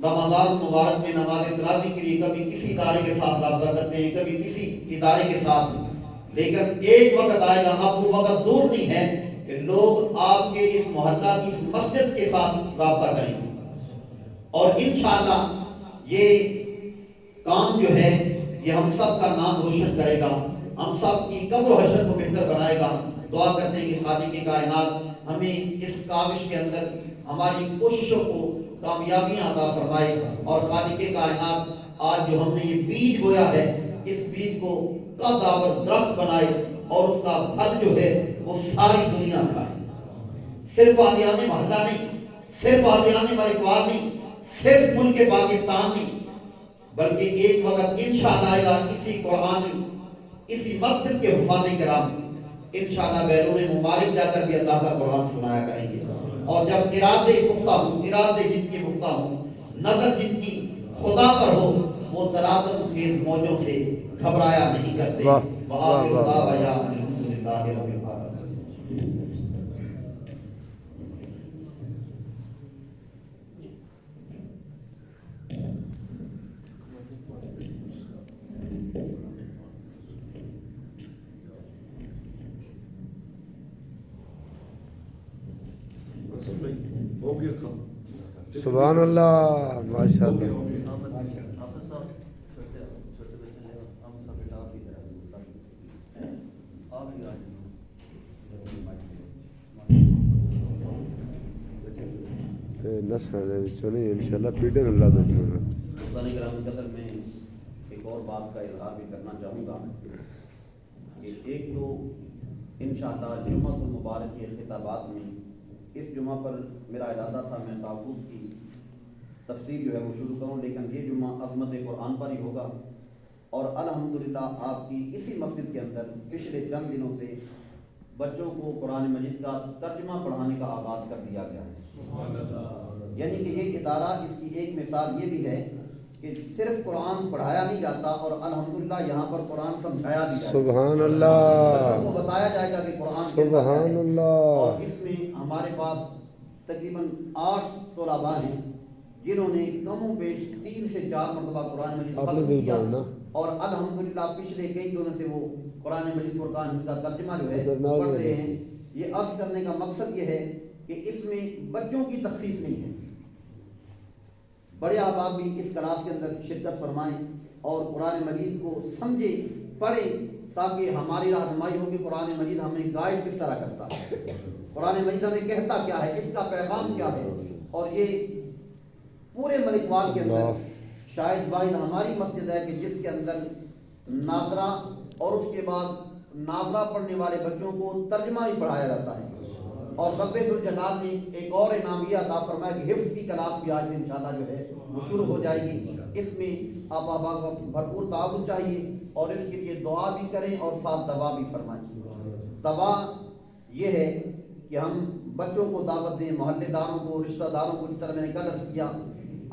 رمضان مبارک میں نماز تراویح کے لیے کبھی کسی ادارے کے ساتھ رابطہ کرتے ہیں، کبھی کسی ادارے کے ساتھ، لیکن ایک وقت آئے گا، اب وہ وقت دور نہیں ہے کہ لوگ آپ کے اس محلہ کی اس مسجد کے ساتھ رابطہ کریں گے، اور انشاءاللہ یہ کام جو ہے یہ ہم سب کا نام روشن کرے گا، ہم سب کی قبر و حشر کو بہتر بنائے گا۔ دعا کرتے ہیں کہ خالق کائنات ہمیں اس کاوش کے اندر ہماری کوششوں کو کامیابیاں عطا فرمائے، اور خالق کائنات آج جو ہم نے یہ بیج بویا ہے اس بیج کو قدر درخت بنائے، اور اس کا پھل جو ہے وہ ساری دنیا کھائے، صرف آدیان محلہ نہیں، صرف آدیان ملکوار نہیں، صرف ملک پاکستان نہیں، بلکہ ایک وقت انشاءاللہ آئے گا اسی قرآن اسی مسجد کے حفاظ کرام انشاءاللہ بیرون ممالک جا کر بھی اللہ کا قرآن سنایا کریں گے، اور جب ارادے پختہ ہوں، ارادے جن کے پختہ ہوں، نظر جن کی خدا پر ہو، وہ تلاطم خیز موجوں سے گھبرایا نہیں کرتے۔ وآخر دعوانا الحمدللہ رب العالمین۔ ہو گیا کام، سبحان اللہ، ماشاء اللہ۔ نسل نہیں انشاءاللہ پیڈن اللہ دشمن۔ دوستان کرام قدر میں ایک اور بات کا اظہار بھی کرنا چاہوں گا کہ ایک تو انشاءاللہ جمعہ المبارک کے خطابات میں اس جمعہ پر میرا ارادہ تھا میں تابوت کی تفسیر جو ہے وہ شروع کروں، لیکن یہ جمعہ عظمت قرآن پر ہی ہوگا، اور الحمدللہ آپ کی اسی مسجد کے اندر پچھلے چند دنوں سے بچوں کو قرآن مجید کا ترجمہ پڑھانے کا آغاز کر دیا گیا ہے۔ یعنی کہ یہ ادارہ، اس کی ایک مثال یہ بھی ہے کہ صرف قرآن پڑھایا نہیں جاتا، اور الحمدللہ یہاں پر قرآن سمجھایا بھی جاتا ہے۔ سبحان اللہ، بچوں کو بتایا جائے گا کہ قرآن سبحان اللہ۔ اور اس میں ہمارے پاس تقریباً 8 طلباء ہیں جنہوں نے کم و بیش 3 سے 4 مرتبہ قرآن مجید ختم کیا، اور الحمدللہ پچھلے کئی دنوں سے وہ قرآن مجید فرقان کا ترجمہ جو ہے پڑھ رہے ہیں۔ یہ عرض کرنے کا مقصد یہ ہے کہ اس میں بچوں کی تخصیص نہیں ہے، بڑے احباب بھی اس کلاس کے اندر شرکت فرمائیں اور قرآن مجید کو سمجھیں، پڑھیں، تاکہ ہماری رہنمائی ہو کہ قرآن مجید ہمیں گائیڈ کس طرح کرتا ہے، قرآن مجید ہمیں کہتا کیا ہے، اس کا پیغام کیا ہے۔ اور یہ پورے ملک وال کے اندر شاید واحد ہماری مسجد ہے کہ جس کے اندر ناظرہ اور اس کے بعد ناظرہ پڑھنے والے بچوں کو ترجمہ ہی پڑھایا جاتا ہے۔ اور رب ذوالجلال نے ایک اور انعام یہ عطا فرمایا کہ حفظ کی کلاس بھی آج سے انشاءاللہ جو ہے وہ شروع ہو جائے گی۔ اس میں آپ احباب کا بھرپور تعاون چاہیے، اور اس کے لیے دعا بھی کریں اور ساتھ دعا بھی فرمائیں۔ دعا یہ ہے کہ ہم بچوں کو دعوت دیں، محلے داروں کو، رشتہ داروں کو، جس طرح میں نے کل عرض کیا،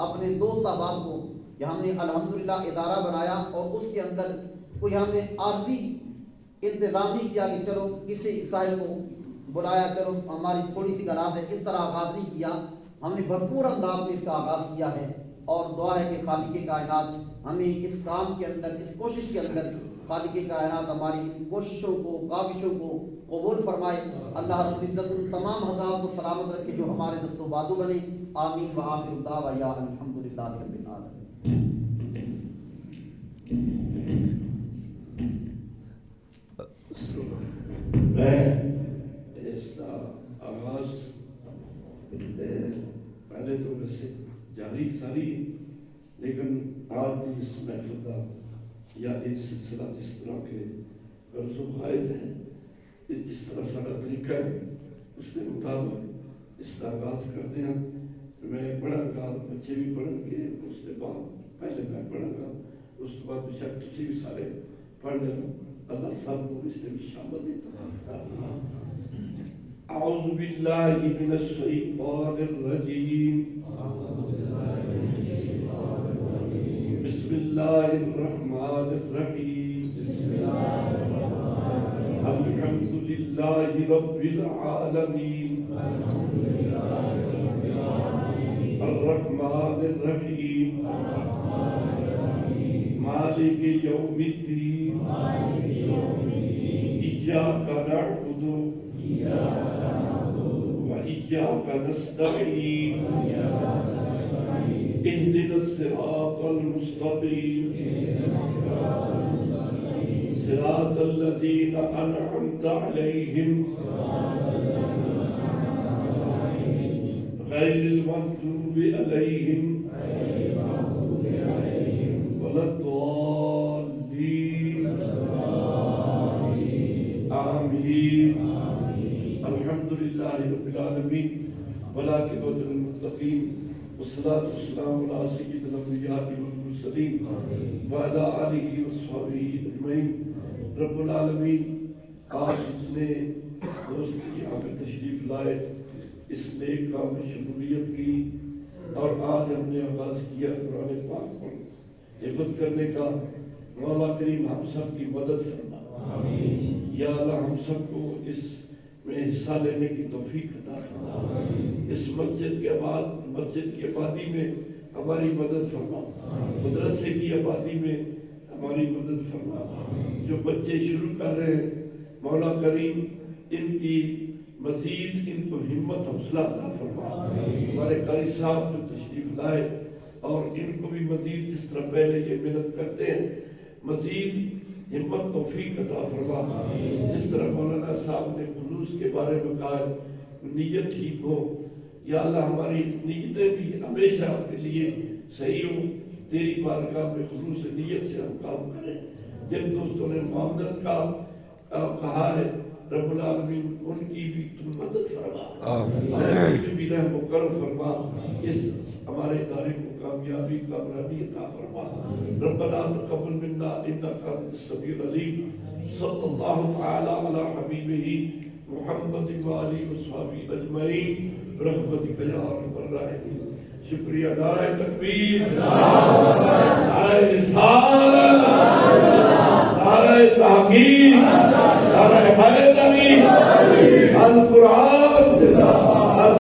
اپنے دوست احباب کو کہ ہم نے الحمدللہ ادارہ بنایا، اور اس کے اندر کوئی ہم نے عارضی انتظام نہیں کیا کہ چلو کسی صاحب کو بلایا، چلو ہماری تھوڑی سی کلاس ہے، اس طرح آغاز نہیں کیا، ہم نے بھرپور انداز میں اس کا آغاز کیا ہے۔ اور دعا ہے کہ خالق کائنات ہمیں اس کام کے اندر، اس کوشش کے اندر، خالق کائنات ہماری ان کوششوں کو، کاوشوں کو قبول فرمائے۔ اللہ رب العزت ان تمام حضرات کو سلامت رکھے جو ہمارے دست و بازو بنے۔ آمین وآخر دعوانا الحمدللہ رب العالمین۔ میں اس کا آغاز پہلے تو ویسے جاری ساری، لیکن آج کی اس محفل کا یا ایک سلسلہ جس طرح کے غرض و قائد ہیں، جس طرح سارا طریقہ ہے، اس کے مطابق اس کا آغاز کرتے ہیں۔ میں پڑھاں گا، بچے بھی پڑھیں گے، اس کے بعد پہلے میں پڑھاں گا، اس کے بعد بشک تسی بھی سارے پڑھ لینا۔ اللہ سب کو اس میں بھی شامل دیتا ہے۔ اعوذ باللہ من الشیطان الرجیم، بسم اللہ الرحمن الرحیم، الحمد للہ رب العالمین، الرحمن الرحیم مالک یوم الدین ایاک نعبد و ایاک نستعین اهدنا الصراط المستقیم صراط الذین انعمت علیہم غیر المغضوب علیہم ولا الضالین آمین الحمدللہ رب العالمین والعاقبۃ للمتقین والصلاة والسلام على سید الانبیاء والمرسلین وعلى آلہ وصحبہ اجمعین. رب العالمین آج جتنے دوست یہاں پہ تشریف لائے اس نیک کام میں شمولیت کی اور آج ہم نے آغاز کیا قرآن پاک کو حفظ کرنے کا. مولا کریم ہم سب کی مدد فرما. یا اللہ ہم سب کو اس میں حصہ لینے کی توفیق عطا فرما. اس مسجد کی آبادی میں ہماری مدد فرما. مدرسے کی آبادی میں ہماری مدد فرما. جو بچے شروع کر رہے ہیں مولا کریم ان کی مزید ان کو ہمت حوصلہ عطا فرما. ہمارے قاری صاحب جو تشریف لائے اور ان کو بھی مزید جس طرح پہلے یہ محنت کرتے ہیں مزید ہمت توفیق عطا فرما. جس طرح مولانا صاحب نے خلوص کے بارے میں کہا نیت ٹھیک ہو. یا اللہ ہماری نیتیں بھی ہمیشہ کے لیے صحیح ہوں. تیری بارگاہ میں خلوص نیت سے ہم کام کریں. جن دوستوں نے معاملت کا کہا ہے رب العالمین ان کی بھی تم مدد فرما. ان کی بھی رحم و کرم فرما. اس ہمارے ادارے کو کامیابی کامرانی عطا فرما. ربنا تقبل منا انک انت السمیع العلیم. صلی اللہ تعالی علی حبیبہ محمد وآلہ وصحبہ اجمعین برحمتک یا ارحم الراحمین. شکریہ. نعرہ تکبیر، نعرہ رسالت، نعرہ تحقیق، نعرہ حیدری، القرآن